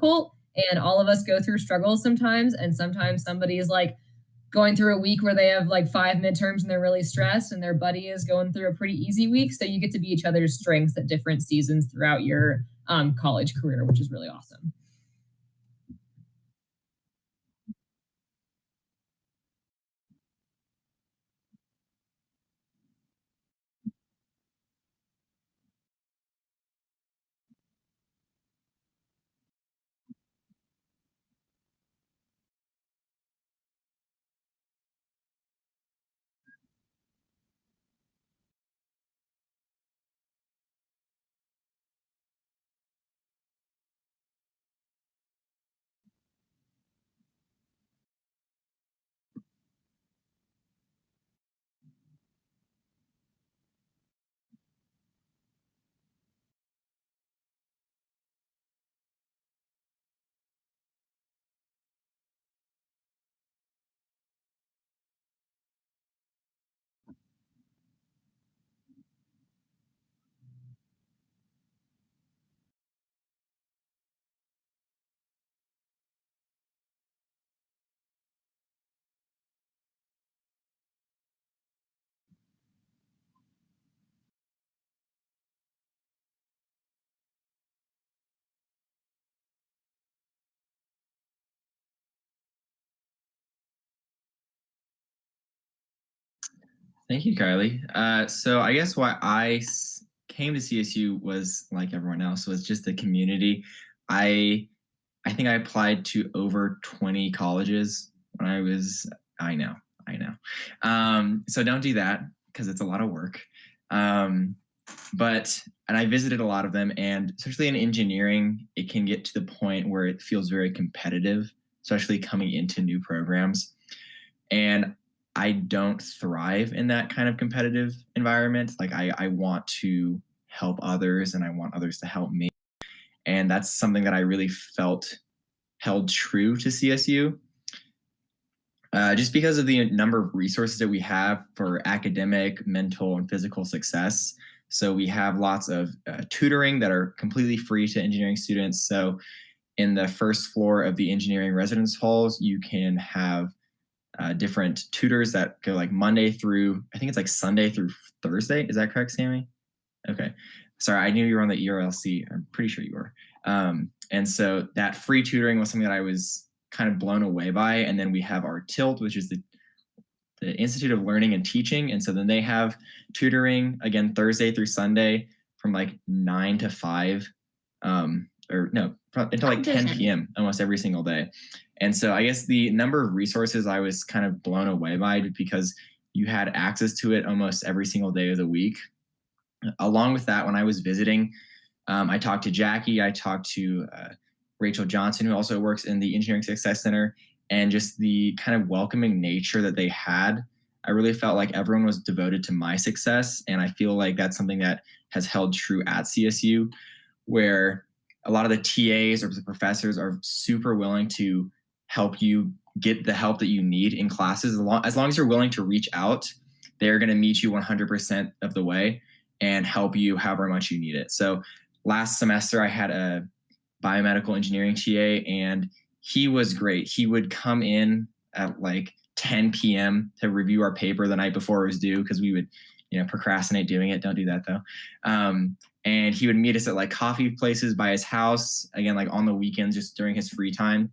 difficult, and all of us go through struggles sometimes, and sometimes somebody is like going through a week where they have like 5 midterms and they're really stressed, and their buddy is going through a pretty easy week. So you get to be each other's strengths at different seasons throughout your college career, which is really awesome. Thank you, Kylie. So I guess why came to CSU was like everyone else was just the community. I I think I applied to over 20 colleges when I was. I know, I know. So don't do that because it's a lot of work. Um, but and I visited a lot of them, and especially in engineering, it can get to the point where it feels very competitive, especially coming into new programs. And I don't thrive in that kind of competitive environment. Like I want to help others and I want others to help me. And that's something that I really felt held true to CSU. Just because of the number of resources that we have for academic, mental, and physical success. So we have lots of tutoring that are completely free to engineering students. So in the first floor of the engineering residence halls, you can have different tutors that go like Monday through, I think it's like Sunday through Thursday. Is that correct, Sammy? Okay. Sorry, I knew you were on the ERLC. I'm pretty sure you were. And so that free tutoring was something that I was kind of blown away by. And then we have our TILT, which is the Institute of Learning and Teaching. And so then they have tutoring again Thursday through Sunday from like 9 to 5, or no, until like 10 p.m. almost every single day. And so I guess the number of resources I was kind of blown away by because you had access to it almost every single day of the week. Along with that, when I was visiting, I talked to Jackie, I talked to Rachel Johnson, who also works in the Engineering Success Center, and just the kind of welcoming nature that they had. I really felt like everyone was devoted to my success. And I feel like that's something that has held true at CSU, where a lot of the TAs or the professors are super willing to help you get the help that you need in classes. As long as you're willing to reach out, they're going to meet you 100% of the way and help you however much you need it. So last semester, I had a biomedical engineering TA, and he was great. He would come in at like 10 p.m. to review our paper the night before it was due because we would, procrastinate doing it. Don't do that though. And he would meet us at like coffee places by his house, again, like on the weekends, just during his free time.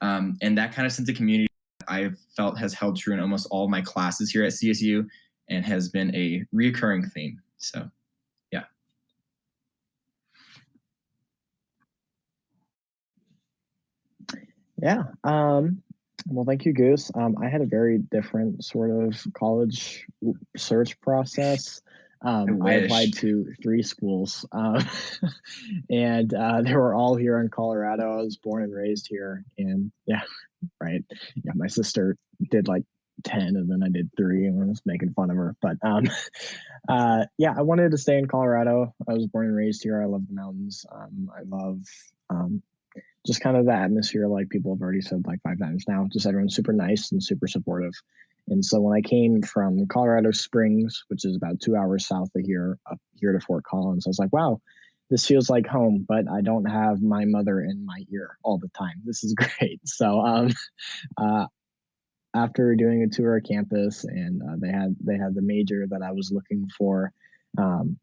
And that kind of sense of community I've felt has held true in almost all of my classes here at CSU and has been a reoccurring theme. So, yeah. Yeah. Well, thank you, Goose. I had a very different sort of college search process. I applied to 3 schools, and they were all here in Colorado. I was born and raised here, and yeah, right. Yeah, my sister did like 10, and then I did 3, and I was making fun of her. But yeah, I wanted to stay in Colorado. I was born and raised here. I love the mountains. I love um, just kind of the atmosphere, like people have already said like 5 times now. Just everyone's super nice and super supportive. And so when I came from Colorado Springs, which is about 2 hours south of here, up here to Fort Collins, I was like, wow, this feels like home, but I don't have my mother in my ear all the time. This is great. So uh, after doing a tour of campus and they had the major that I was looking for, um,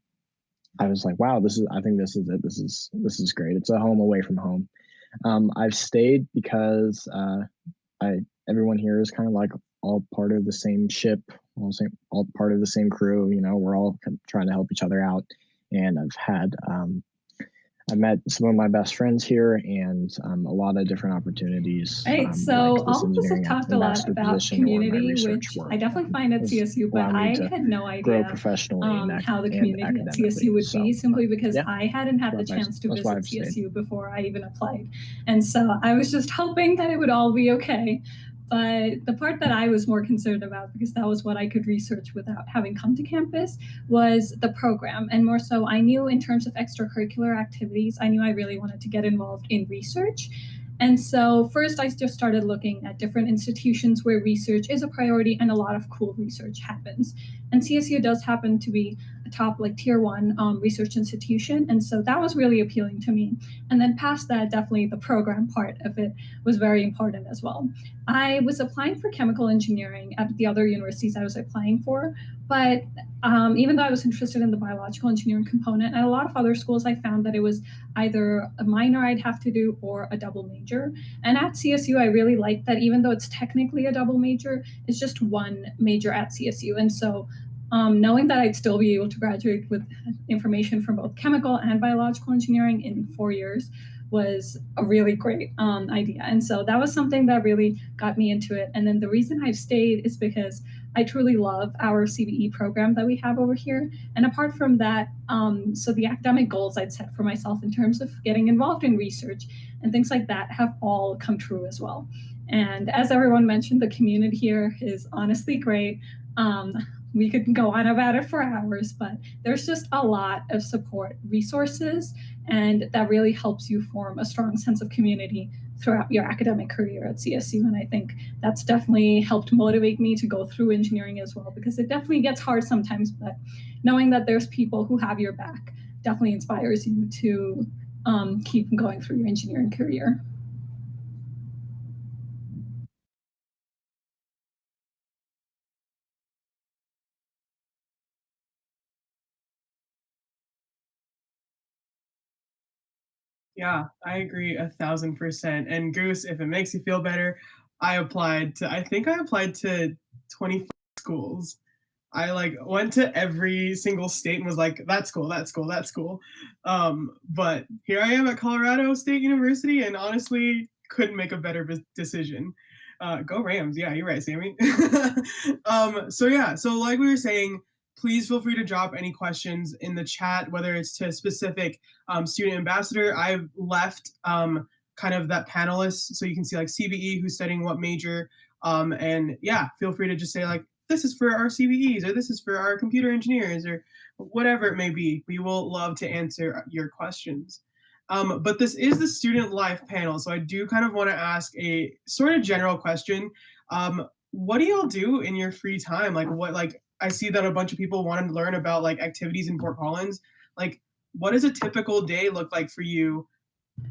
I was like, wow, I think this is it. This is great. It's a home away from home. I've stayed because I everyone here is kind of like all part of the same ship, all part of the same crew. You know, we're all kind of trying to help each other out. And I've met some of my best friends here, and a lot of different opportunities, Right. like So this all of us have engineering talked a lot ambassador about position or my community, research which work I definitely find at has CSU, but allowed me I to had no grow idea professionally how the and community at academically. CSU would be, So simply because yeah, I hadn't had the chance to that's why visit I've stayed. CSU before I even applied. And so I was just hoping that it would all be okay. But the part that I was more concerned about, because that was what I could research without having come to campus, was the program. And more so, I knew in terms of extracurricular activities, I knew I really wanted to get involved in research. And so, first, I just started looking at different institutions where research is a priority and a lot of cool research happens. And CSU does happen to be a top, like, tier one research institution. And so that was really appealing to me. And then, past that, definitely the program part of it was very important as well. I was applying for chemical engineering at the other universities I was applying for, but even though I was interested in the biological engineering component, at a lot of other schools, I found that it was either a minor I'd have to do or a double major. And at CSU, I really liked that even though it's technically a double major, it's just one major at CSU. And so knowing that I'd still be able to graduate with information from both chemical and biological engineering in 4 years was a really great idea. And so that was something that really got me into it. And then the reason I've stayed is because I truly love our CBE program that we have over here. And apart from that, so the academic goals I'd set for myself in terms of getting involved in research and things like that have all come true as well. And as everyone mentioned, the community here is honestly great. We could go on about it for hours, but there's just a lot of support resources, and that really helps you form a strong sense of community throughout your academic career at CSU. And I think that's definitely helped motivate me to go through engineering as well, because it definitely gets hard sometimes, but knowing that there's people who have your back definitely inspires you to keep going through your engineering career. Yeah, I agree 1,000%. And Goose, if it makes you feel better, I think I applied to 25 schools. I like went to every single state and was like, that school, that school, that school. But here I am at Colorado State University, and honestly, couldn't make a better decision. Go Rams! Yeah, you're right, Sammy. So yeah, so like we were saying, please feel free to drop any questions in the chat, whether it's to a specific student ambassador. I've left kind of that panelist, so you can see like CBE, who's studying what major, and yeah, feel free to just say like, this is for our CBEs, or this is for our computer engineers, or whatever it may be. We will love to answer your questions. But this is the student life panel, so I do kind of want to ask a sort of general question. What do y'all do in your free time? Like I see that a bunch of people want to learn about like activities in Fort Collins. Like, what does a typical day look like for you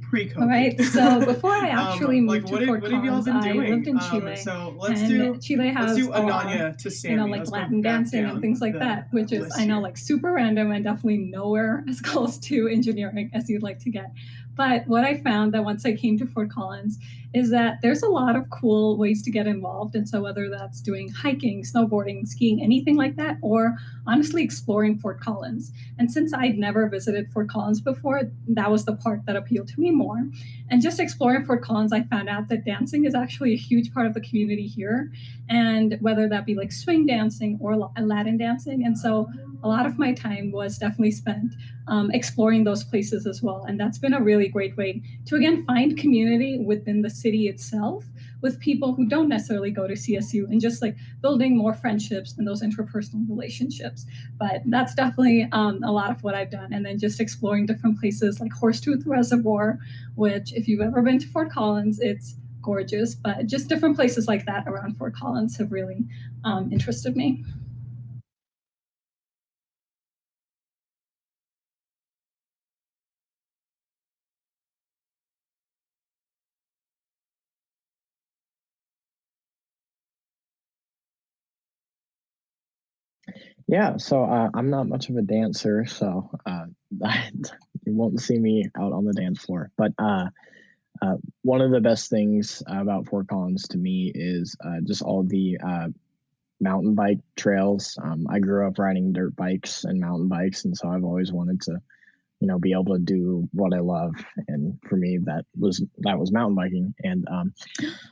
pre-COVID? All right. So before I actually like moved to Fort what have y'all Collins, been I doing? lived in Chile, So and Chile let's has do a lot of, Ananya to Sammy. like Let's go Latin back dancing and down things like the that, which is, list I know, here. like super random and definitely nowhere as close to engineering as you'd like to get. But what I found that once I came to Fort Collins is that there's a lot of cool ways to get involved. And so whether that's doing hiking, snowboarding, skiing, anything like that, or honestly exploring Fort Collins. And since I'd never visited Fort Collins before, that was the part that appealed to me more. And just exploring Fort Collins, I found out that dancing is actually a huge part of the community here. And whether that be like swing dancing or Latin dancing. And so a lot of my time was definitely spent exploring those places as well. And that's been a really great way to, again, find community within the city itself with people who don't necessarily go to CSU, and just like building more friendships and those interpersonal relationships. But that's definitely a lot of what I've done. And then just exploring different places like Horsetooth Reservoir, which if you've ever been to Fort Collins, it's gorgeous. But just different places like that around Fort Collins have really interested me. Yeah, so I'm not much of a dancer, so you won't see me out on the dance floor. But one of the best things about Fort Collins to me is just all the mountain bike trails. I grew up riding dirt bikes and mountain bikes, and so I've always wanted to, be able to do what I love. And for me, that was mountain biking. And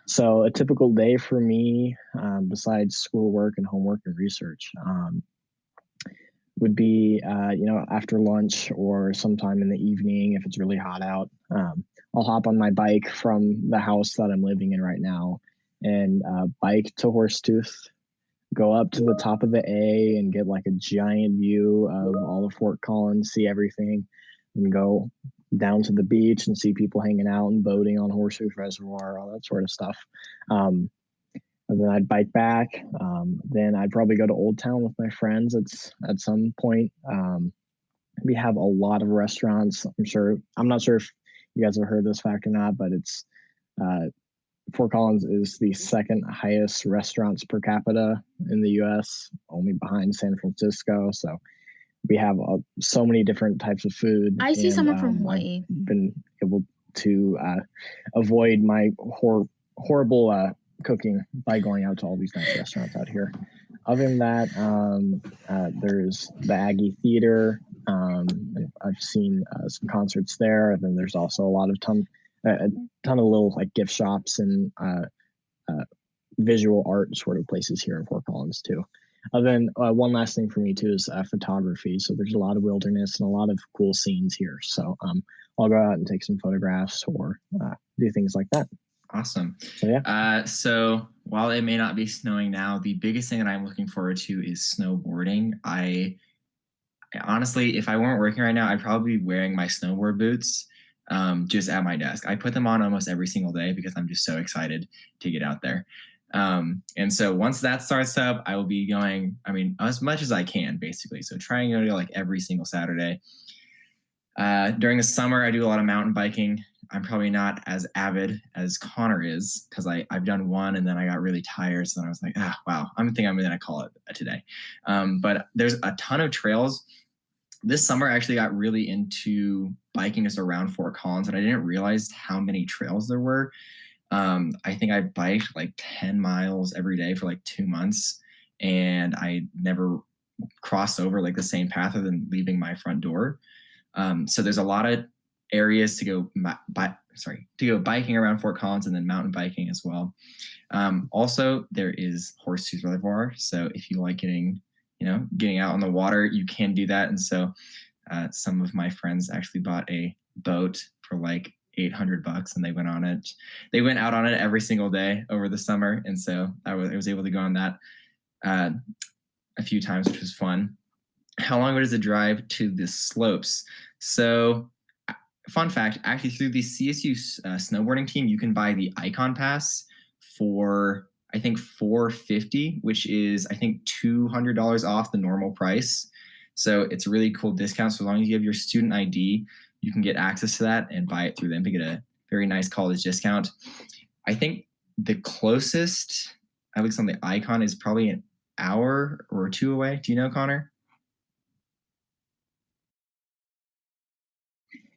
so a typical day for me, besides schoolwork and homework and research, would be after lunch or sometime in the evening if it's really hot out. I'll hop on my bike from the house that I'm living in right now and bike to Horsetooth, go up to the top of the A and get like a giant view of all of Fort Collins, see everything, and go down to the beach and see people hanging out and boating on Horsetooth Reservoir, all that sort of stuff. And then I'd bike back. Then I'd probably go to Old Town with my friends at some point. We have a lot of restaurants. I'm not sure if you guys have heard this fact or not, but it's Fort Collins is the second highest restaurants per capita in the U.S., only behind San Francisco. So we have so many different types of food. I see someone from Hawaii. I've been able to avoid my horrible cooking by going out to all these nice restaurants out here. Other than that, there's the Aggie Theater. I've seen some concerts there. And then there's also a ton of little like gift shops and visual art sort of places here in Fort Collins too. Then one last thing for me too is photography. So there's a lot of wilderness and a lot of cool scenes here. So I'll go out and take some photographs or do things like that. Awesome. So, yeah. So while it may not be snowing now, the biggest thing that I'm looking forward to is snowboarding. I honestly, if I weren't working right now, I'd probably be wearing my snowboard boots just at my desk. I put them on almost every single day because I'm just so excited to get out there. And so once that starts up, I will be going, as much as I can, basically. So trying to go like every single Saturday. During the summer, I do a lot of mountain biking. I'm probably not as avid as Connor is because I've done one and then I got really tired. So then I was like, wow, I'm going to call it today. But there's a ton of trails. This summer, I actually got really into biking us around Fort Collins, and I didn't realize how many trails there were. I think I biked like 10 miles every day for like 2 months, and I never crossed over like the same path other than leaving my front door. So there's a lot of areas to go biking around Fort Collins, and then mountain biking as well. Also, there is Horsetooth Reservoir. So if you like getting out on the water, you can do that. And so some of my friends actually bought a boat for like $800 and they went on it. They went out on it every single day over the summer. And so I was able to go on that a few times, which was fun. How long was the drive to the slopes? So fun fact, actually through the CSU snowboarding team, you can buy the Icon Pass for I think $450, which is I think $200 off the normal price. So it's a really cool discount. So as long as you have your student ID, you can get access to that and buy it through them to get a very nice college discount. I think the closest, at least on the Icon, is probably an hour or two away. Do you know, Connor?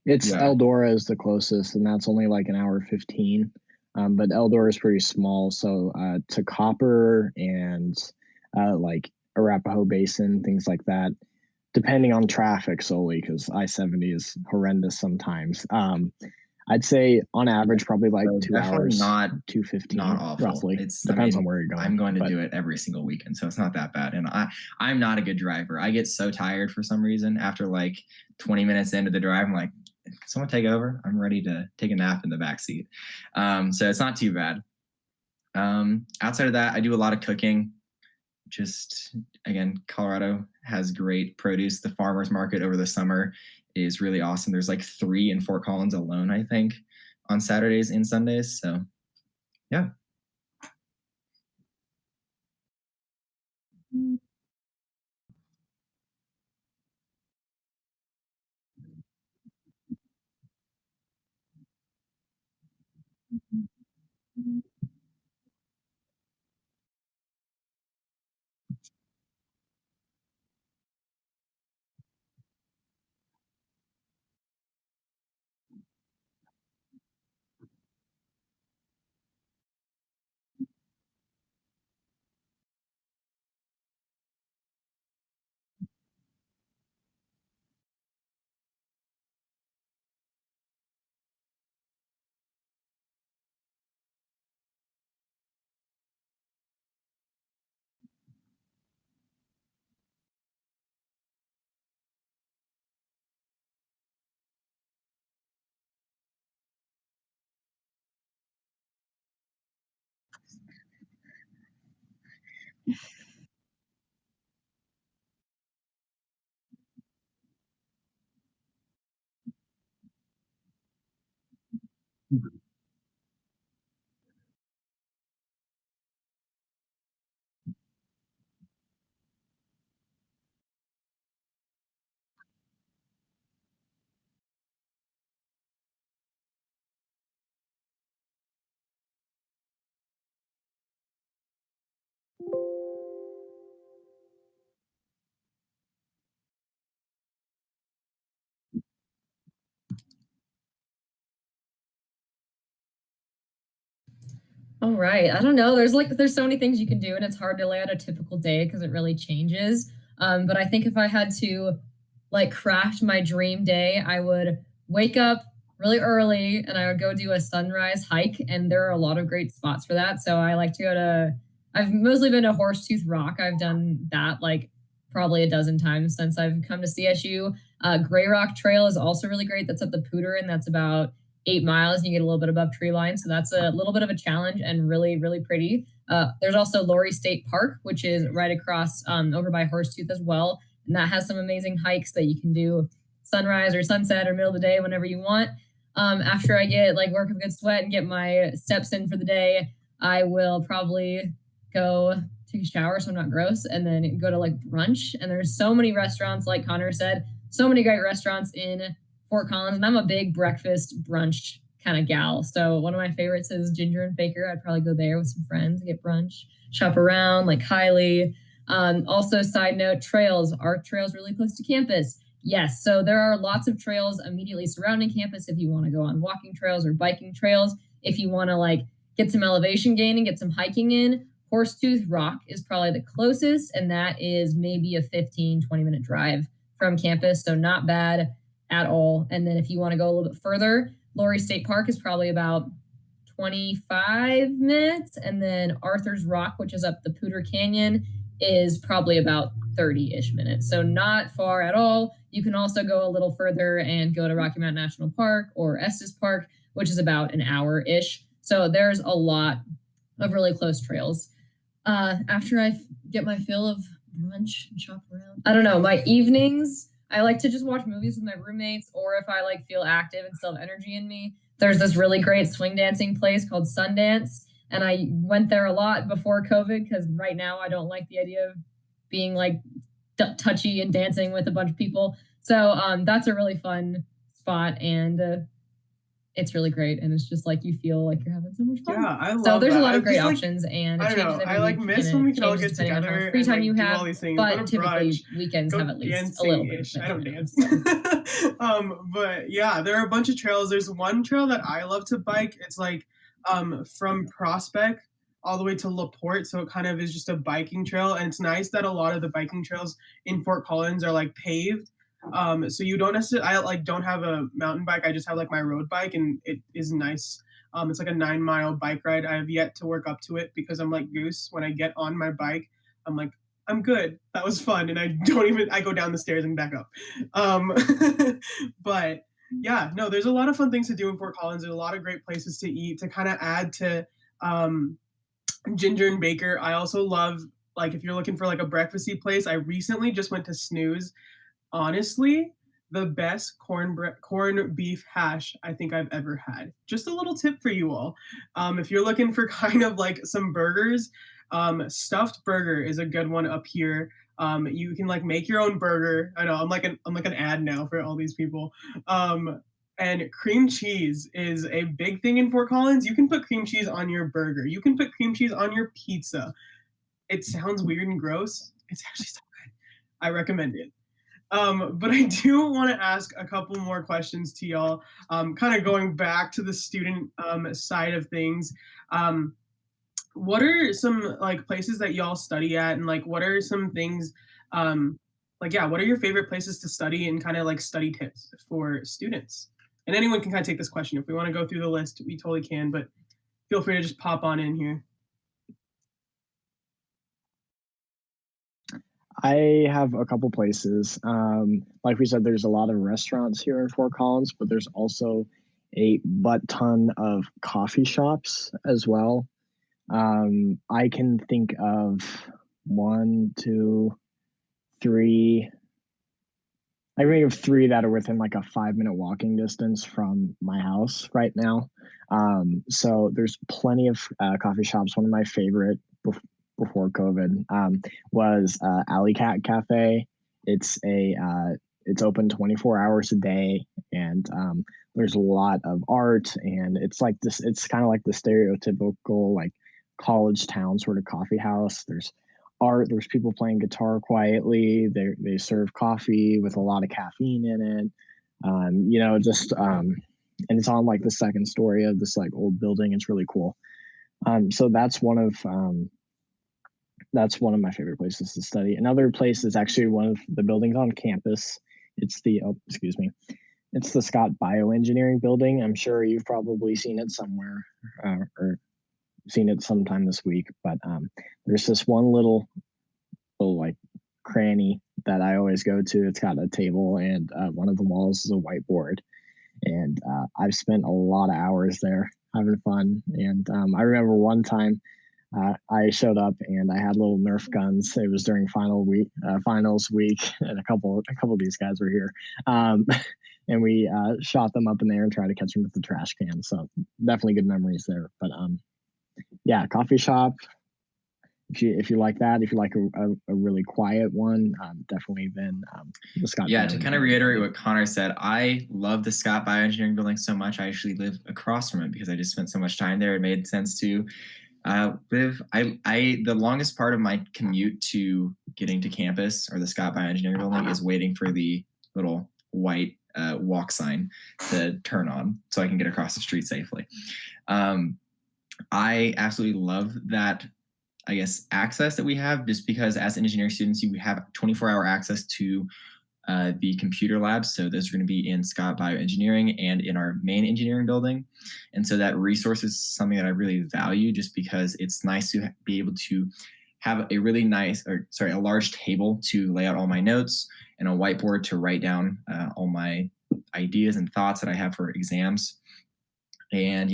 It's Eldora is the closest, and that's only like an hour 15. But Eldora is pretty small, so to Copper and like Arapahoe Basin, things like that, depending on traffic solely, because I-70 is horrendous sometimes. I'd say on average probably like 2 hours, not 2:15, not awful. Roughly. Depends on where you're going. I'm going to do it every single weekend, so it's not that bad. And I'm not a good driver. I get so tired for some reason after like 20 minutes into the drive. I'm like, someone take over. I'm ready to take a nap in the back seat. So it's not too bad. Outside of that, I do a lot of cooking. Just again, Colorado has great produce. The farmers market over the summer is really awesome. There's like 3 in Fort Collins alone, I think, on Saturdays and Sundays. So yeah. All right. I don't know. There's so many things you can do, and it's hard to lay out a typical day because it really changes. But I think if I had to like craft my dream day, I would wake up really early and I would go do a sunrise hike. And there are a lot of great spots for that. So I like to go to. I've mostly been to Horsetooth Rock. I've done that like probably a dozen times since I've come to CSU. Gray Rock Trail is also really great. That's at the Pooter, and that's about 8 miles and you get a little bit above tree line. So that's a little bit of a challenge and really, really pretty. There's also Lori State Park, which is right across over by Horsetooth as well. And that has some amazing hikes that you can do sunrise or sunset or middle of the day, whenever you want. After I get like work a good sweat and get my steps in for the day, I will probably go take a shower so I'm not gross and then go to like brunch. And there's so many restaurants, like Connor said, so many great restaurants in Fort Collins, and I'm a big breakfast brunch kind of gal. So one of my favorites is Ginger and Baker. I'd probably go there with some friends, get brunch, shop around like Kylie. Also, side note, trails. Are trails really close to campus? Yes. So there are lots of trails immediately surrounding campus if you want to go on walking trails or biking trails. If you want to like get some elevation gain and get some hiking in, Horsetooth Rock is probably the closest, and that is maybe a 15-20 minute drive from campus. So not bad at all. And then if you want to go a little bit further, Lori State Park is probably about 25 minutes. And then Arthur's Rock, which is up the Pooter Canyon, is probably about 30-ish minutes. So not far at all. You can also go a little further and go to Rocky Mountain National Park or Estes Park, which is about an hour-ish. So there's a lot of really close trails. After I get my fill of brunch and shop around, I don't know, my evenings, I like to just watch movies with my roommates, or if I like feel active and still have energy in me, there's this really great swing dancing place called Sundance. And I went there a lot before COVID because right now I don't like the idea of being like touchy and dancing with a bunch of people. So that's a really fun spot, and it's really great, and it's just like you feel like you're having so much fun. Yeah, I love so there's that. a lot of great like, options, and it I don't changes know. every I like week, miss and when we it can all changes get depending on how together much free and time like you do have. all these things. But Go to typically brunch, weekends go have at least a dancing little bit of ish. free I don't time. dance. But yeah, there are a bunch of trails. There's one trail that I love to bike. It's like from Prospect all the way to LaPorte, so it kind of is just a biking trail, and it's nice that a lot of the biking trails in Fort Collins are like paved. So you don't necessarily, I like don't have a mountain bike. I just have like my road bike, and it is nice. It's like a 9 mile bike ride. I have yet to work up to it because I'm like Goose. When I get on my bike, I'm like, I'm good. That was fun, and I go down the stairs and back up. Um, but yeah, no, there's a lot of fun things to do in Fort Collins. There's a lot of great places to eat to kind of add to um, Ginger and Baker. I also love, like, if you're looking for like a breakfasty place, I recently just went to Snooze. Honestly, the best corn beef hash I think I've ever had. Just a little tip for you all. If you're looking for kind of like some burgers, stuffed burger is a good one up here. You can like make your own burger. I know I'm like an ad now for all these people. And cream cheese is a big thing in Fort Collins. You can put cream cheese on your burger. You can put cream cheese on your pizza. It sounds weird and gross. It's actually so good. I recommend it. But I do want to ask a couple more questions to y'all, kind of going back to the student side of things. Um, what are some like places that y'all study at, and like what are some things, like yeah, what are your favorite places to study and kind of like study tips for students? And anyone can kind of take this question. If we want to go through the list, we totally can, but feel free to just pop on in here. I have a couple places. Like we said, there's a lot of restaurants here in Fort Collins, but there's also a butt ton of coffee shops as well. I can think of one, two, three. I think of three that are within like a 5-minute walking distance from my house right now. So there's plenty of coffee shops. One of my favorite before COVID was Alley Cat Cafe. It's open 24 hours a day, and there's a lot of art, and it's like this. It's kind of like the stereotypical like college town sort of coffee house. There's art. There's people playing guitar quietly. They serve coffee with a lot of caffeine in it. And it's on like the second story of this like old building. It's really cool. So that's one of my favorite places to study. Another place is actually one of the buildings on campus. It's the Scott Bioengineering building. I'm sure you've probably seen it somewhere or seen it sometime this week, but there's this one little like cranny that I always go to. It's got a table, and one of the walls is a whiteboard, and I've spent a lot of hours there having fun. And I remember one time I showed up and I had little Nerf guns. It was during finals week, and a couple of these guys were here, and we shot them up in there and tried to catch them with the trash can. So definitely good memories there. But yeah, coffee shop. If you like that, if you like a really quiet one, definitely then the Scott. Yeah, to kind of reiterate what Connor said, I love the Scott Bioengineering building so much. I actually live across from it because I just spent so much time there. It made sense to live. The longest part of my commute to getting to campus or the Scott Bioengineering building is waiting for the little white walk sign to turn on so I can get across the street safely. I absolutely love that, I guess, access that we have, just because as engineering students, you have 24-hour access to the computer labs. So those are going to be in Scott Bioengineering and in our main engineering building. And so that resource is something that I really value, just because it's nice to be able to have a really a large table to lay out all my notes and a whiteboard to write down all my ideas and thoughts that I have for exams. And,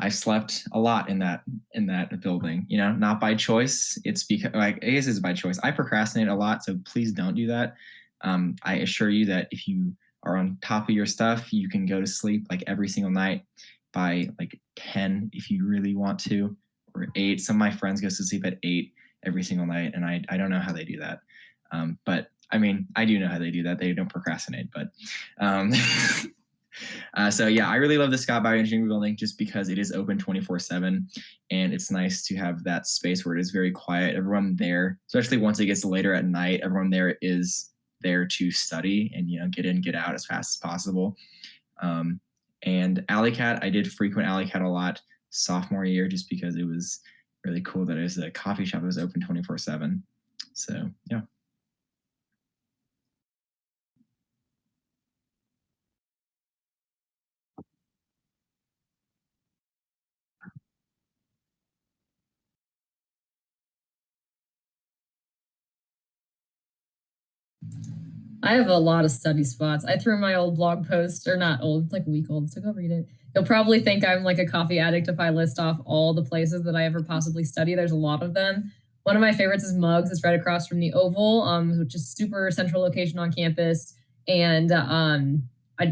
I've slept a lot in that building, not by choice. It's because, I guess it's by choice. I procrastinate a lot, so please don't do that. I assure you that if you are on top of your stuff, you can go to sleep like every single night by like 10 if you really want to, or 8. Some of my friends go to sleep at 8 every single night, and I don't know how they do that. But I mean, I do know how they do that. They don't procrastinate, but so yeah, I really love the Scott Bioengineering building just because it is open 24/7, and it's nice to have that space where it is very quiet. Everyone there, especially once it gets later at night, everyone there is there to study and get in, get out as fast as possible. And Alley Cat, I did frequent Alley Cat a lot sophomore year just because it was really cool that it was a coffee shop that was open 24/7. So yeah. I have a lot of study spots. I threw my old blog post, or not old, it's like a week old, so go read it. You'll probably think I'm like a coffee addict if I list off all the places that I ever possibly study. There's a lot of them. One of my favorites is Mugs. It's right across from the Oval, which is super central location on campus. And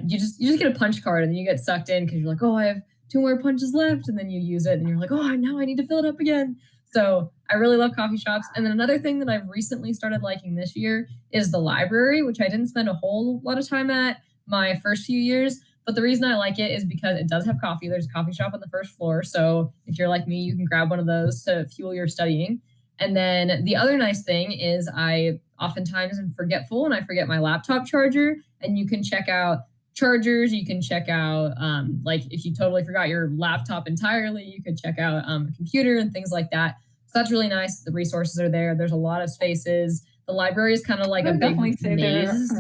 you just get a punch card and then you get sucked in because you're like, oh, I have 2 more punches left, and then you use it and you're like, oh, now I need to fill it up again. So I really love coffee shops. And then another thing that I've recently started liking this year is the library, which I didn't spend a whole lot of time at my first few years. But the reason I like it is because it does have coffee. There's a coffee shop on the first floor. So if you're like me, you can grab one of those to fuel your studying. And then the other nice thing is I oftentimes am forgetful and I forget my laptop charger. And you can check out chargers. You can check out, like if you totally forgot your laptop entirely, you could check out a computer and things like that. So that's really nice. The resources are there. There's a lot of spaces. The library is kind of like a big maze, so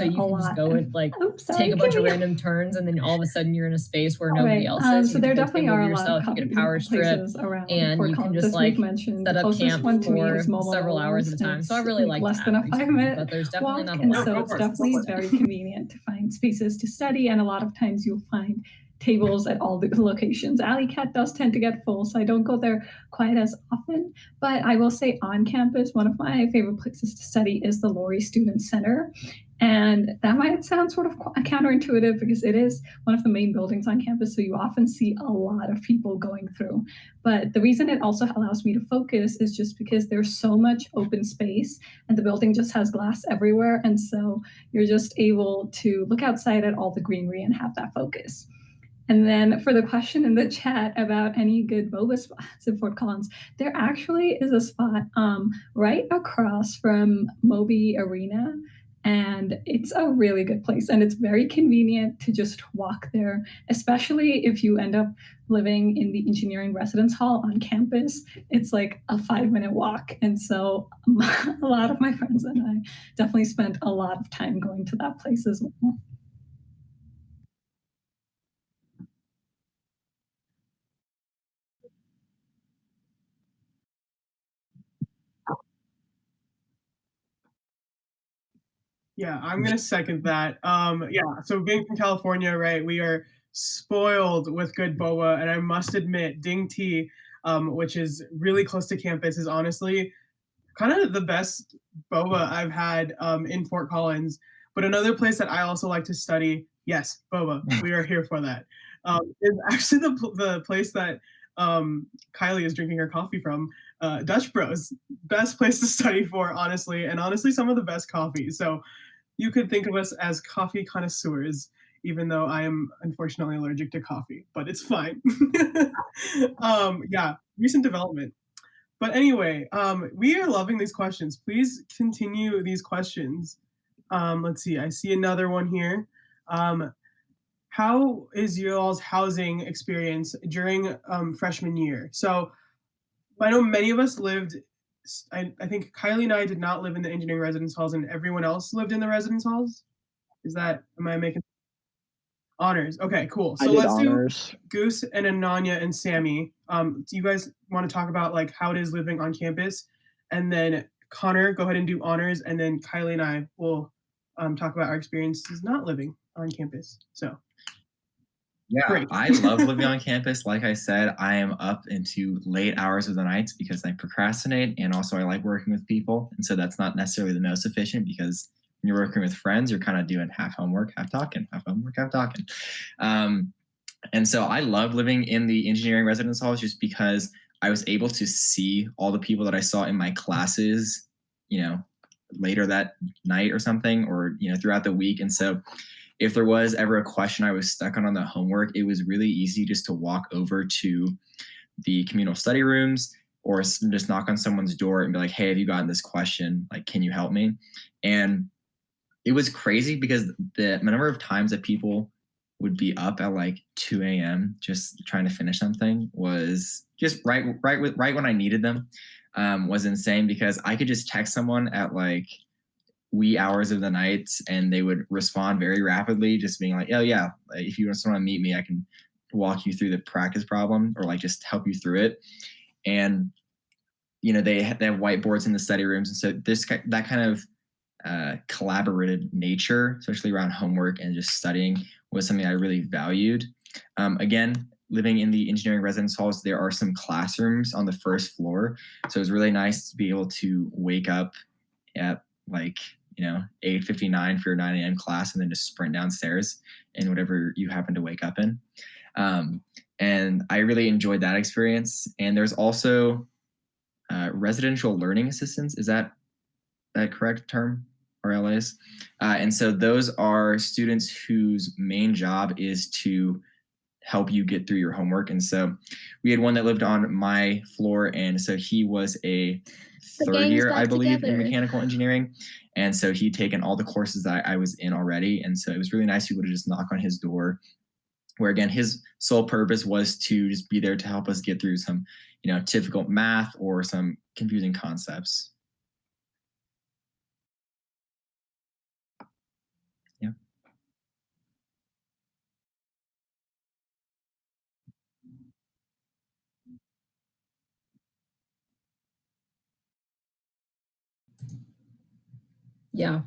you can just go and like take a bunch of random turns, and then all of a sudden you're in a space where nobody else is. So there definitely are a lot of you get a power strip, and you can just like set up camp for several hours at a time. So I really like less than a 5-minute but there's definitely walk, not a lot. so it's definitely very convenient to find spaces to study, and a lot of times you'll find tables at all the locations. Alley Cat does tend to get full, so I don't go there quite as often. But I will say on campus, one of my favorite places to study is the Laurie Student Center. And that might sound sort of counterintuitive because it is one of the main buildings on campus, so you often see a lot of people going through. But the reason it also allows me to focus is just because there's so much open space and the building just has glass everywhere. And so you're just able to look outside at all the greenery and have that focus. And then for the question in the chat about any good boba spots in Fort Collins, there actually is a spot right across from Moby Arena. And it's a really good place. And it's very convenient to just walk there, especially if you end up living in the engineering residence hall on campus. It's like a 5-minute walk. And so a lot of my friends and I definitely spent a lot of time going to that place as well. Yeah, I'm gonna second that. Yeah, so being from California, right, we are spoiled with good boba, and I must admit, Ding Tea, which is really close to campus, is honestly kind of the best boba I've had in Fort Collins. But another place that I also like to study, yes, boba, we are here for that, is actually the place that Kylie is drinking her coffee from, Dutch Bros. Best place to study for, honestly, and honestly, some of the best coffee. So you could think of us as coffee connoisseurs, even though I am unfortunately allergic to coffee, but it's fine. Yeah, recent development. But anyway, we are loving these questions. Please continue these questions. Let's see, I see another one here. How is y'all's housing experience during freshman year? So I know many of us lived, I think Kylie and I did not live in the engineering residence halls, and everyone else lived in the residence halls. Am I making honors? Okay, cool. So let's honors. do Goose and Ananya and Sammy. Do you guys want to talk about like how it is living on campus? And then Connor, go ahead and do honors, and then Kylie and I will talk about our experiences not living on campus. So yeah, great. I love living on campus. Like I said, I am up into late hours of the nights because I procrastinate, and also I like working with people. And so that's not necessarily the most efficient because when you're working with friends, you're kind of doing half homework, half talking, half homework, half talking. And so I love living in the engineering residence halls just because I was able to see all the people that I saw in my classes, later that night or something, or, throughout the week. And so if there was ever a question I was stuck on the homework, it was really easy just to walk over to the communal study rooms or just knock on someone's door and be like, hey, have you gotten this question? Like, can you help me? And it was crazy because the number of times that people would be up at like 2 a.m. just trying to finish something was just right when I needed them, was insane because I could just text someone at like wee hours of the night and they would respond very rapidly, just being like, oh yeah, if you just want to meet me, I can walk you through the practice problem or like just help you through it. And they have whiteboards in the study rooms, and so that kind of collaborative nature, especially around homework and just studying, was something I really valued. Again, living in the engineering residence halls, there are some classrooms on the first floor, so it was really nice to be able to wake up at like 8:59 for your 9 a.m. class and then just sprint downstairs in whatever you happen to wake up in. And I really enjoyed that experience. And there's also residential learning assistants. Is that correct term? RLAs. And so those are students whose main job is to help you get through your homework. And so we had one that lived on my floor, and so he was a third year, I believe, in mechanical engineering. And so he'd taken all the courses that I was in already. And so it was really nice to be able to just knock on his door, where again, his sole purpose was to just be there to help us get through some, typical math or some confusing concepts. Yeah. Yeah.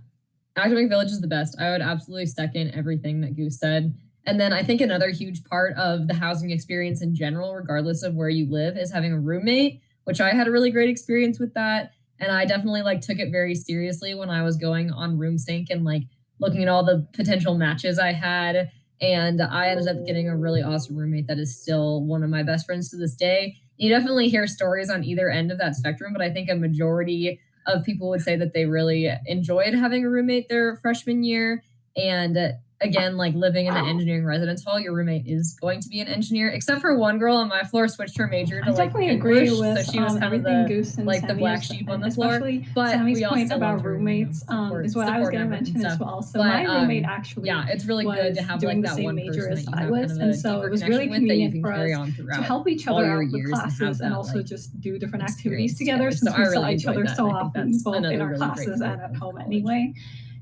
Academic Village is the best. I would absolutely second everything that Goose said. And then I think another huge part of the housing experience in general, regardless of where you live, is having a roommate, which I had a really great experience with that. And I definitely like took it very seriously when I was going on room sync and like looking at all the potential matches I had. And I ended up getting a really awesome roommate that is still one of my best friends to this day. You definitely hear stories on either end of that spectrum, but I think a majority of people would say that they really enjoyed having a roommate their freshman year. And again, like living in the engineering residence hall, your roommate is going to be an engineer, except for one girl on my floor switched her major to I like definitely agree English, so with she was kind of everything the Goose and like the Sammy black has said, sheep on the floor. especially But Sammy's we all point still about loved her, you know, roommates is what I was support going to members and mention as stuff. well. So But my roommate actually yeah, it's really good was to have doing like the that same one major person as that you I have kind was, of and a so deeper it was really connection with that you convenient can for carry us on to throughout help each all other your out with years and have classes and that also like just do different activities experience together together. So since I we saw really each enjoyed other that, so and I think often, that's both in another our really great classes part and at of home college. anyway.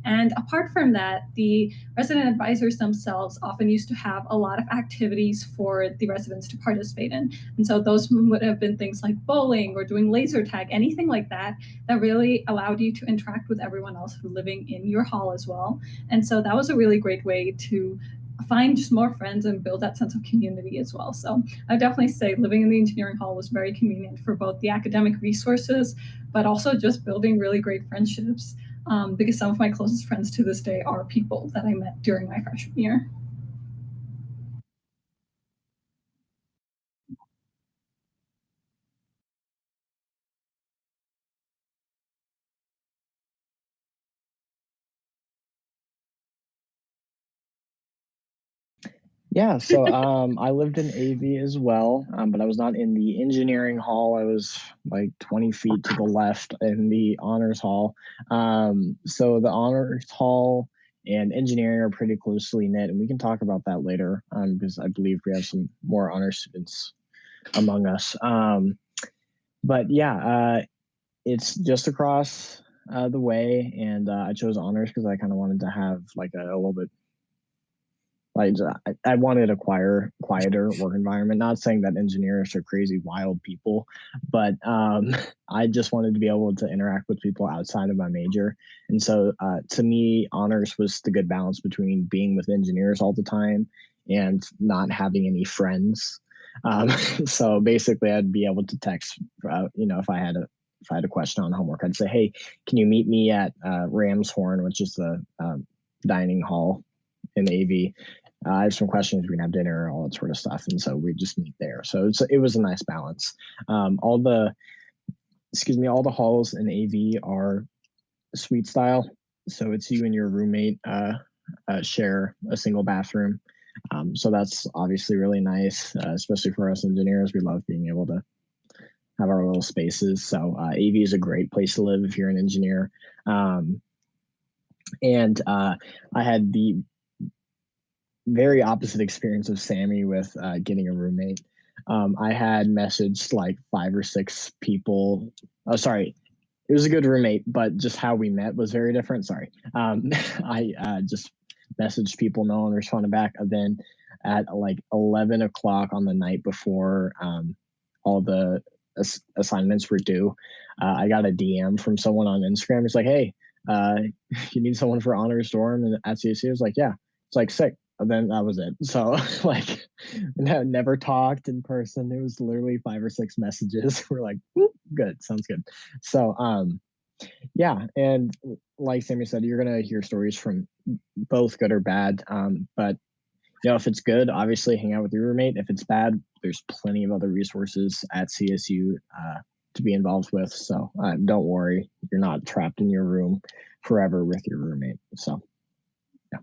And apart from that, the resident advisors themselves often used to have a lot of activities for the residents to participate in. And so those would have been things like bowling or doing laser tag, anything like that, that really allowed you to interact with everyone else living in your hall as well. And so that was a really great way to find just more friends and build that sense of community as well. So I definitely say living in the engineering hall was very convenient for both the academic resources, but also just building really great friendships. Because some of my closest friends to this day are people that I met during my freshman year. Yeah, so I lived in AV as well, but I was not in the engineering hall. I was like 20 feet to the left in the honors hall. So the honors hall and engineering are pretty closely knit, and we can talk about that later because I believe we have some more honor students among us. But yeah, it's just across the way, and I chose honors because I kind of wanted to have like a little bit like I wanted a quieter work environment. Not saying that engineers are crazy wild people, but I just wanted to be able to interact with people outside of my major. And so to me, honors was the good balance between being with engineers all the time and not having any friends. So basically, I'd be able to text, if I had a question on homework, I'd say, "Hey, can you meet me at Ramshorn, which is the dining hall in AV? I have some questions. We can have dinner, all that sort of stuff." And so we just meet there. So it was a nice balance. All the all the halls in AV are suite style. So it's you and your roommate share a single bathroom. So that's obviously really nice, especially for us engineers. We love being able to have our little spaces. So AV is a great place to live if you're an engineer. And I had the very opposite experience of Sammy with getting a roommate. I had messaged like 5 or 6 people. Oh, sorry. It was a good roommate, but just how we met was very different. Sorry. I just messaged people, no one responded back. And then at like 11 o'clock on the night before all the assignments were due, I got a DM from someone on Instagram. It's like, "Hey, uh, you need someone for honors dorm and at CSU?" I was like, "Yeah." It's like, "Sick." And then that was it. So like, never talked in person. It was literally 5 or 6 messages. We're like, good, sounds good. So yeah, and like Sammy said, you're gonna hear stories from both good or bad. But if it's good, obviously hang out with your roommate. If it's bad, there's plenty of other resources at CSU to be involved with. So don't worry, you're not trapped in your room forever with your roommate. So yeah.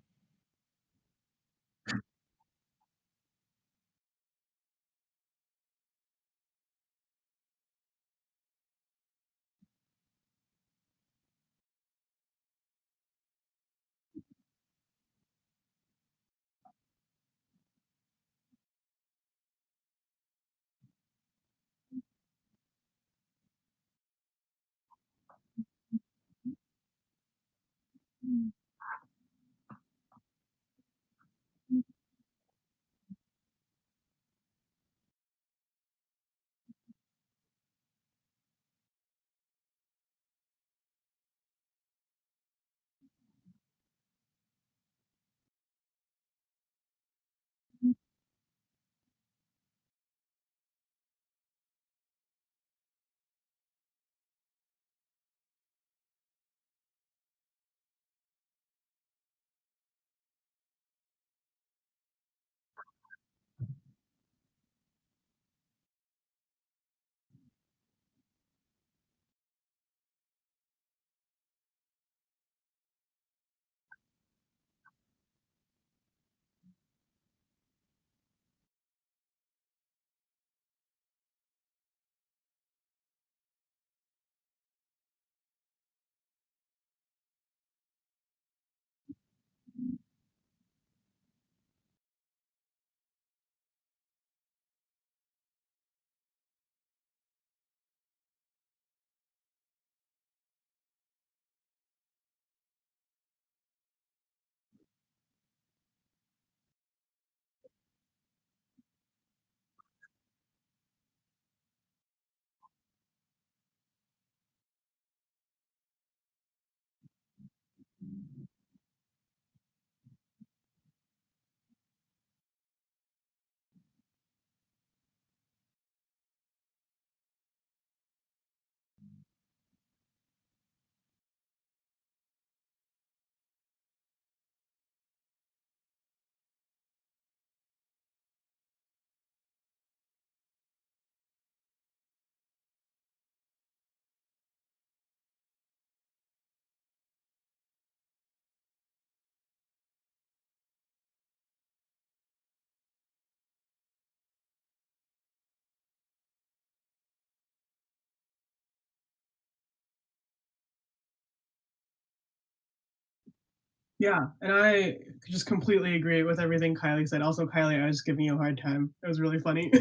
Yeah, and I just completely agree with everything Kylie said. Also, Kylie, I was giving you a hard time. It was really funny.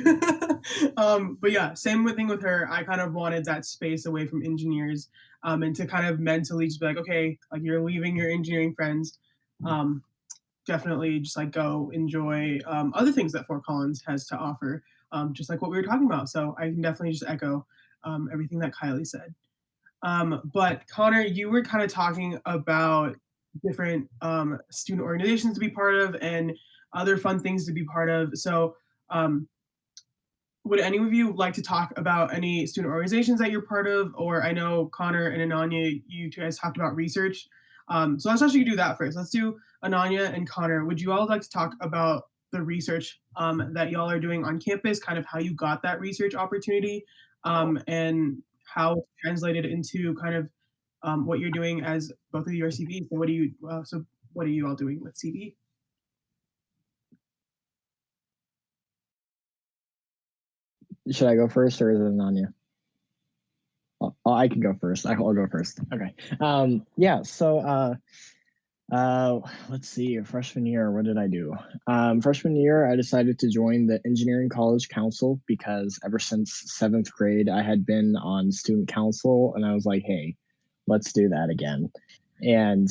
But yeah, same thing with her. I kind of wanted that space away from engineers, and to kind of mentally just be like, okay, like you're leaving your engineering friends. Um, Definitely just like go enjoy other things that Fort Collins has to offer, just like what we were talking about. So I can definitely just echo everything that Kylie said. But Connor, you were kind of talking about different student organizations to be part of and other fun things to be part of. So, um, would any of you like to talk about any student organizations that you're part of? Or I know Connor and Ananya, you two guys talked about research. So let's actually do that first. Let's do Ananya and Connor. Would you all like to talk about the research that y'all are doing on campus, kind of how you got that research opportunity, and how it's translated into kind of what you're doing as both of you are CB? So what are you all doing with CB? Should I go first or is it Nanya? I can go first. I'll go first. Okay. Yeah. So, let's see. Freshman year, what did I do? Freshman year, I decided to join the Engineering College Council because ever since seventh grade, I had been on student council, and I was like, hey, let's do that again. And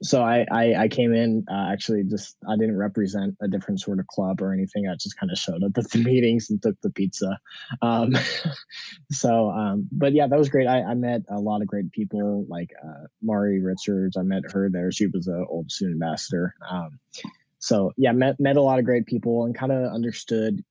so I came in actually just I didn't represent a different sort of club or anything. I just kind of showed up at the meetings and took the pizza. Um, but yeah, that was great. I met a lot of great people like Mari Richards. I met her there. She was an old student ambassador. So yeah, met a lot of great people and kind of understood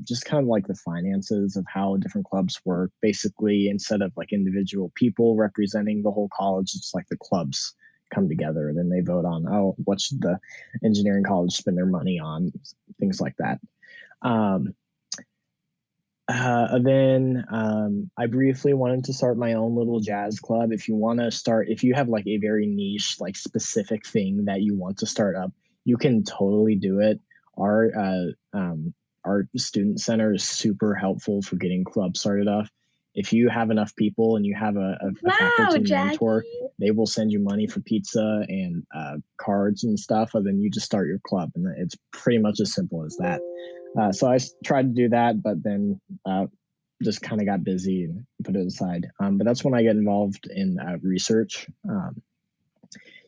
just kind of like the finances of how different clubs work. Basically, instead of like individual people representing the whole college, it's like the clubs come together and then they vote on, oh, what should the engineering college spend their money on, things like that. Then I briefly wanted to start my own little jazz club. If you want to start, if you have like a very niche, like specific thing that you want to start up, you can totally do it. Our our student center is super helpful for getting clubs started off. If you have enough people and you have a faculty mentor, they will send you money for pizza and cards and stuff, and then you just start your club, and it's pretty much as simple as that. So I tried to do that, but then just kind of got busy and put it aside. But that's when I get involved in research.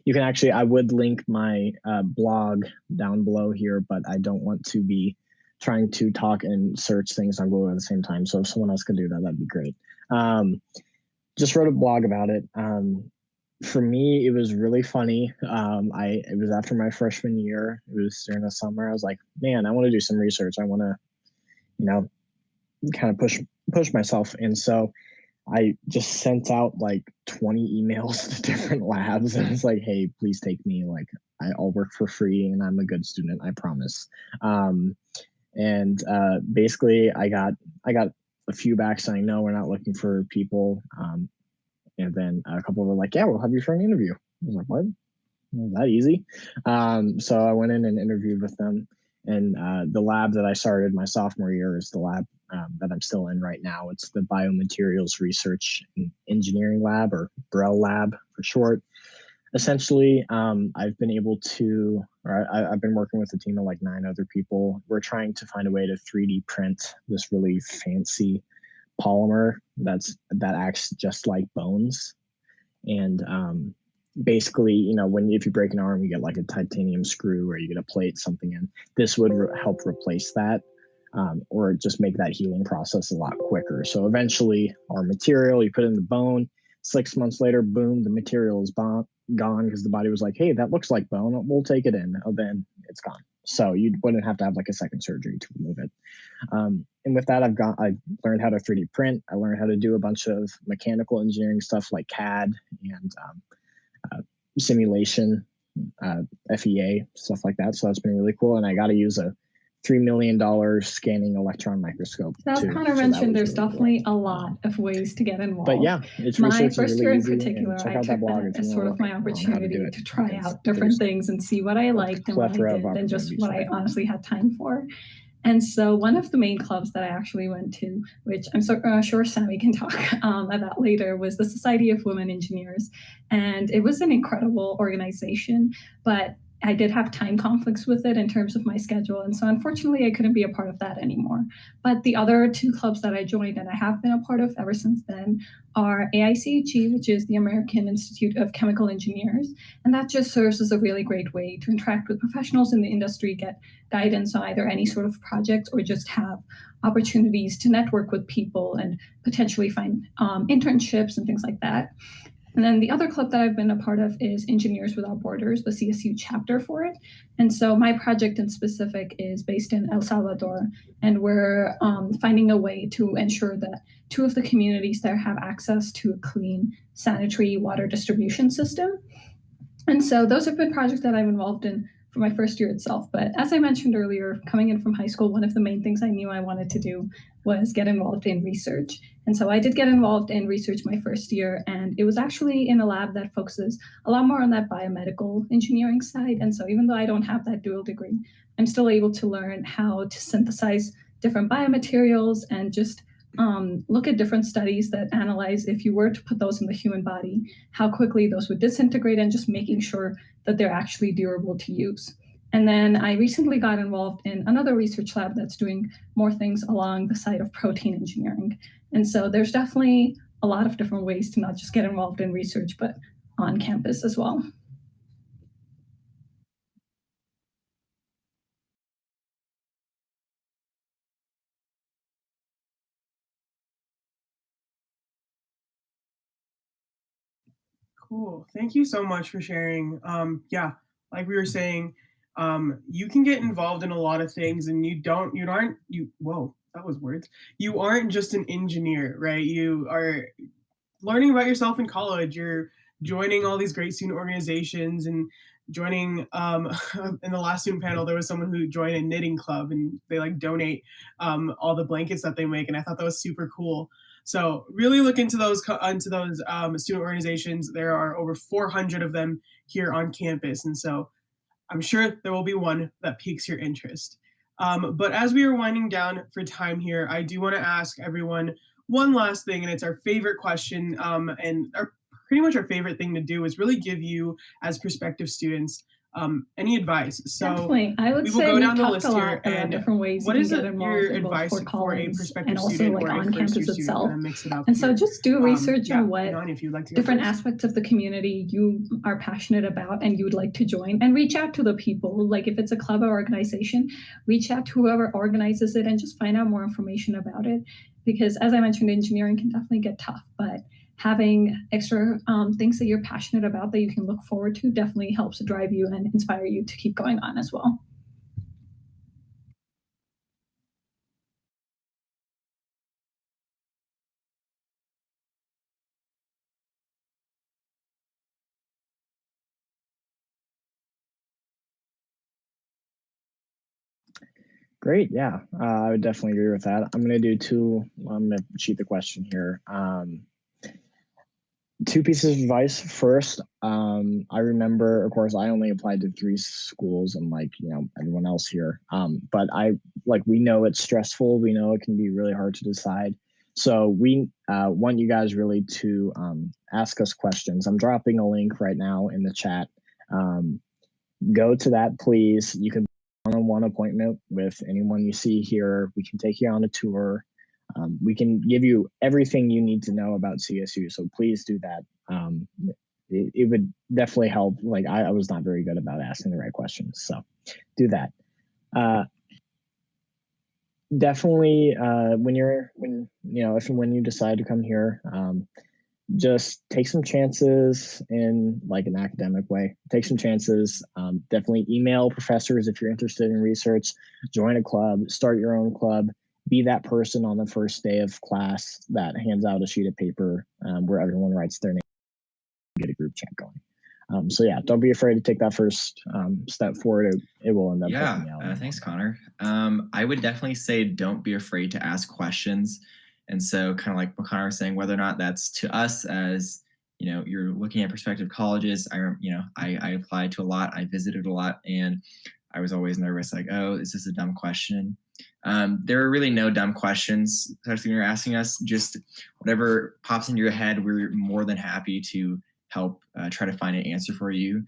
You can actually, I would link my blog down below here, but I don't want to be trying to talk and search things on Google at the same time. So if someone else could do that, that'd be great. Just wrote a blog about it. For me, it was really funny. It was after my freshman year. It was during the summer. I was like, man, I want to do some research. I want to, kind of push myself. And so I just sent out like 20 emails to different labs, and it's like, hey, please take me. Like, I'll work for free, and I'm a good student, I promise. Basically, I got a few back saying, no, we're not looking for people. And then a couple were like, yeah, we'll have you for an interview. I was like, what? That easy. So I went in and interviewed with them. And the lab that I started my sophomore year is the lab that I'm still in right now. It's the Biomaterials Research and Engineering Lab, or BREL Lab for short. Essentially, I've been able to, or I've been working with a team of like 9 other people. We're trying to find a way to 3D print this really fancy polymer that acts just like bones. And basically, if you break an arm, you get like a titanium screw or you get a plate, something in. This would help replace that, or just make that healing process a lot quicker. So eventually, our material, you put it in the bone. 6 months later, boom, the material is gone because the body was like, hey, that looks like bone. We'll take it in. Oh, then it's gone. So you wouldn't have to have like a second surgery to remove it. And with that, I learned how to 3D print. I learned how to do a bunch of mechanical engineering stuff like CAD and simulation, FEA, stuff like that. So that's been really cool. And I got to use a $3 million scanning electron microscope. So as Connor mentioned, there's really definitely a lot of ways to get involved. But yeah, it's my first year in particular, I took that as sort of my opportunity to try out different things and see what I liked and what I did and just what I honestly had time for. And so one of the main clubs that I actually went to, which I'm sure Sammy can talk about later, was the Society of Women Engineers. And it was an incredible organization, but I did have time conflicts with it in terms of my schedule. And so unfortunately, I couldn't be a part of that anymore. But the other two clubs that I joined and I have been a part of ever since then are AICHE, which is the American Institute of Chemical Engineers. And that just serves as a really great way to interact with professionals in the industry, get guidance on either any sort of project or just have opportunities to network with people and potentially find internships and things like that. And then the other club that I've been a part of is Engineers Without Borders, the CSU chapter for it. And so my project in specific is based in El Salvador, and we're finding a way to ensure that two of the communities there have access to a clean sanitary water distribution system. And so those have been projects that I'm involved in for my first year itself. But as I mentioned earlier, coming in from high school, one of the main things I knew I wanted to do was get involved in research. And so I did get involved in research my first year, and it was actually in a lab that focuses a lot more on that biomedical engineering side. And so even though I don't have that dual degree, I'm still able to learn how to synthesize different biomaterials and just look at different studies that analyze if you were to put those in the human body, how quickly those would disintegrate, and just making sure that they're actually durable to use. And then I recently got involved in another research lab that's doing more things along the side of protein engineering. And so there's definitely a lot of different ways to not just get involved in research, but on campus as well. Cool. Thank you so much for sharing. Yeah, like we were saying, you can get involved in a lot of things, and you aren't, you, whoa, that was words. You aren't just an engineer, right? You are learning about yourself in college. You're joining all these great student organizations and joining in the last student panel there was someone who joined a knitting club, and they like donate all the blankets that they make, and I thought that was super cool. So really look into those student organizations. There are over 400 of them here on campus, and so I'm sure there will be one that piques your interest. But as we are winding down for time here, I do want to ask everyone one last thing, and it's our favorite question, and pretty much our favorite thing to do is really give you, as prospective students, any advice. So definitely, I would we will say go we've down the talked list a here. lot about And different ways what you is can get involved your in both advice Fort for a Collins prospective and also student like or a on first campus year student? itself. And mix it up And so here. just do research Yeah, on what Inani, if you'd like to go different first. aspects of the community you are passionate about and you would like to join, and reach out to the people. Like if it's a club or organization, reach out to whoever organizes it and just find out more information about it. Because as I mentioned, engineering can definitely get tough, but having extra things that you're passionate about that you can look forward to definitely helps drive you and inspire you to keep going on as well. Great. Yeah, I would definitely agree with that. I'm going to do two. I'm going to cheat the question here. Two pieces of advice. First, I remember, of course, I only applied to three schools, unlike everyone else here. But we know it's stressful. We know it can be really hard to decide. So we want you guys really to ask us questions. I'm dropping a link right now in the chat. Go to that, please. You can one-on-one appointment with anyone you see here. We can take you on a tour. We can give you everything you need to know about CSU. So please do that. It would definitely help. Like I was not very good about asking the right questions, so do that. Definitely when you decide to come here, just take some chances in like an academic way. Take some chances. Definitely email professors if you're interested in research. Join a club. Start your own club. Be that person on the first day of class that hands out a sheet of paper where everyone writes their name. Get a group chat going. So yeah, don't be afraid to take that first step forward. It will end up helping you out. Thanks, Connor. I would definitely say don't be afraid to ask questions. And so kind of like what Connor was saying, whether or not that's to us as, you're looking at prospective colleges. I applied to a lot, I visited a lot, and I was always nervous, like, oh, is this a dumb question? There are really no dumb questions, especially when you're asking us. Just whatever pops into your head, we're more than happy to help try to find an answer for you.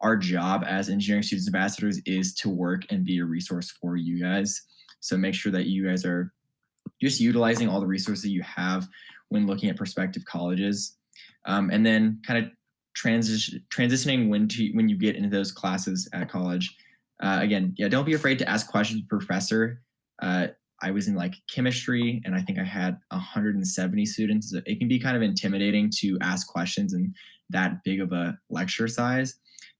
Our job as engineering students ambassadors is to work and be a resource for you guys. So make sure that you guys are just utilizing all the resources you have when looking at prospective colleges. And then kind of transitioning when you get into those classes at college. Again, yeah, don't be afraid to ask questions to professor. I was in like chemistry and I think I had 170 students. It can be kind of intimidating to ask questions in that big of a lecture size.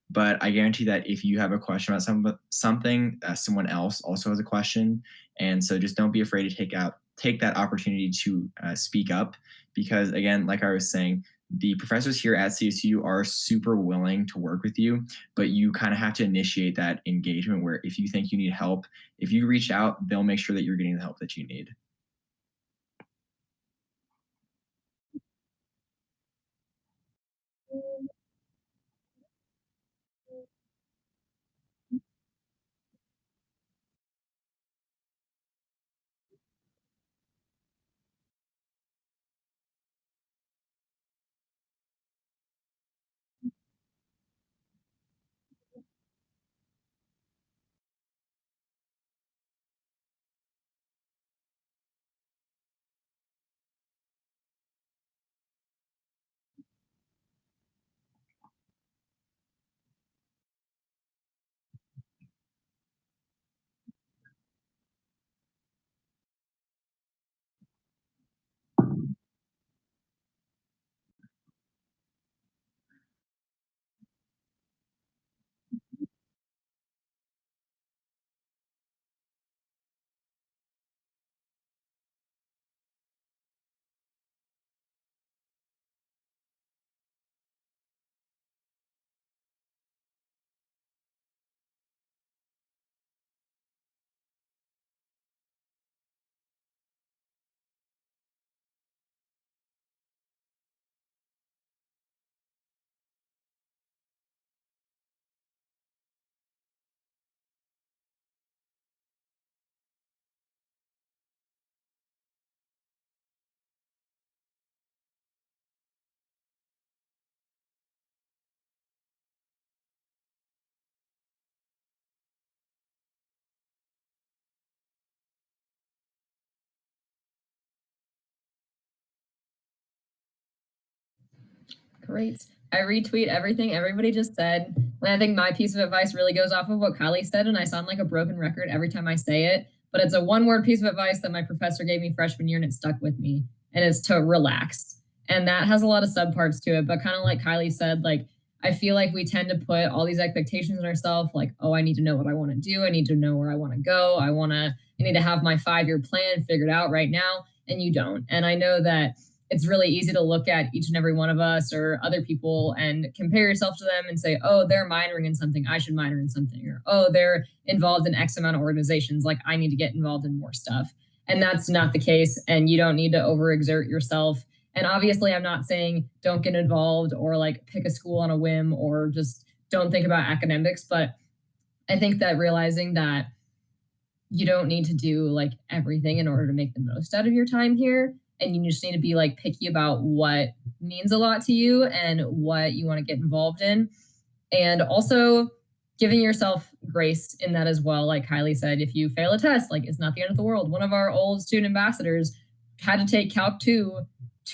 But I guarantee that if you have a question about something, someone else also has a question. And so just don't be afraid to take that opportunity to speak up, because again, like I was saying, the professors here at CSU are super willing to work with you, but you kind of have to initiate that engagement where if you think you need help, if you reach out, they'll make sure that you're getting the help that you need. Great. I retweet everything everybody just said. And I think my piece of advice really goes off of what Kylie said, and I sound like a broken record every time I say it, but it's a one-word piece of advice that my professor gave me freshman year and it stuck with me, and it's to relax. And that has a lot of subparts to it, but kind of like Kylie said, like, I feel like we tend to put all these expectations on ourselves, like, oh, I need to know what I want to do. I need to know where I want to go. I need to have my 5-year plan figured out right now. And you don't. And I know that it's really easy to look at each and every one of us or other people and compare yourself to them and say, oh, they're minoring in something, I should minor in something. Or, oh, they're involved in X amount of organizations, like I need to get involved in more stuff. And that's not the case. And you don't need to overexert yourself. And obviously, I'm not saying don't get involved or like pick a school on a whim or just don't think about academics. But I think that realizing that you don't need to do like everything in order to make the most out of your time here, and you just need to be like picky about what means a lot to you and what you want to get involved in. And also giving yourself grace in that as well. Like Kylie said, if you fail a test, like it's not the end of the world. One of our old student ambassadors had to take Calc 2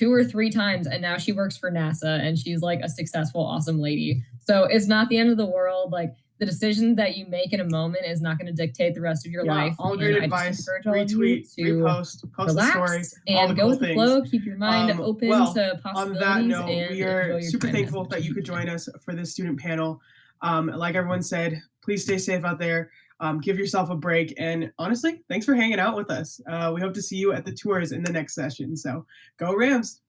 or 3 times, and now she works for NASA and she's like a successful, awesome lady. So it's not the end of the world. Like the decision that you make in a moment is not going to dictate the rest of your life. All great advice. Retweet, repost, post the story, and go with the flow. Keep your mind open to possibilities. On that note, we are super thankful that you could join us for this student panel. Like everyone said, please stay safe out there. Give yourself a break. And honestly, thanks for hanging out with us. We hope to see you at the tours in the next session. So go Rams.